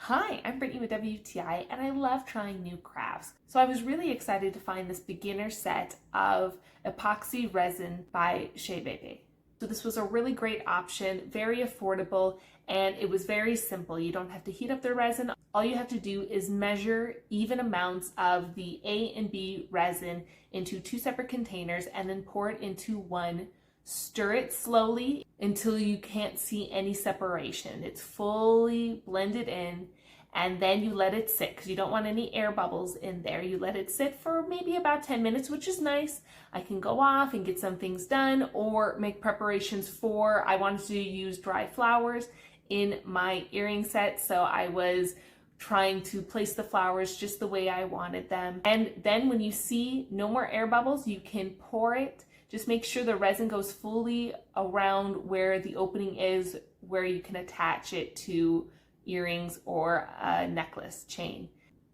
Hi, I'm Brittany with WTI and I love trying new crafts. So I was really excited to find this beginner set of Epoxy Resin by Shabebe. So this was a really great option, very affordable, and it was very simple. You don't have to heat up the resin. All you have to do is measure even amounts of the A and B resin into two separate containers and then pour it into one. Stir it slowly until you can't see any separation. It's fully blended in, and then you let it sit because you don't want any air bubbles in there. You let it sit for maybe about 10 minutes, which is nice. I can go off and get some things done or make preparations for, I wanted to use dry flowers in my earring set, so I was trying to place the flowers just the way I wanted them. And then when you see no more air bubbles, you can pour it. Just make sure the resin goes fully around where the opening is, where you can attach it to earrings or a necklace chain.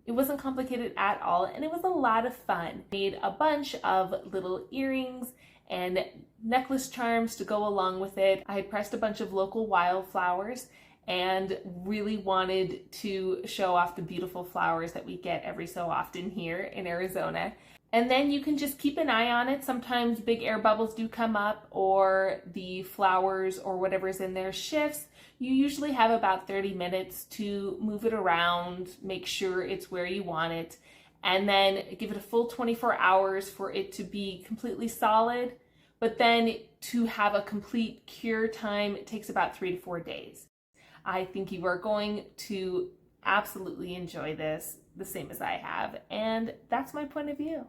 It wasn't complicated at all, and it was a lot of fun. Made a bunch of little earrings and necklace charms to go along with it. I had pressed a bunch of local wildflowers and really wanted to show off the beautiful flowers that we get every so often here in Arizona. And then you can just keep an eye on it. Sometimes big air bubbles do come up or the flowers or whatever's in there shifts. You usually have about 30 minutes to move it around, make sure it's where you want it, and then give it a full 24 hours for it to be completely solid. But then to have a complete cure time, it takes about 3 to 4 days. I think you are going to absolutely enjoy this the same as I have, and that's my point of view.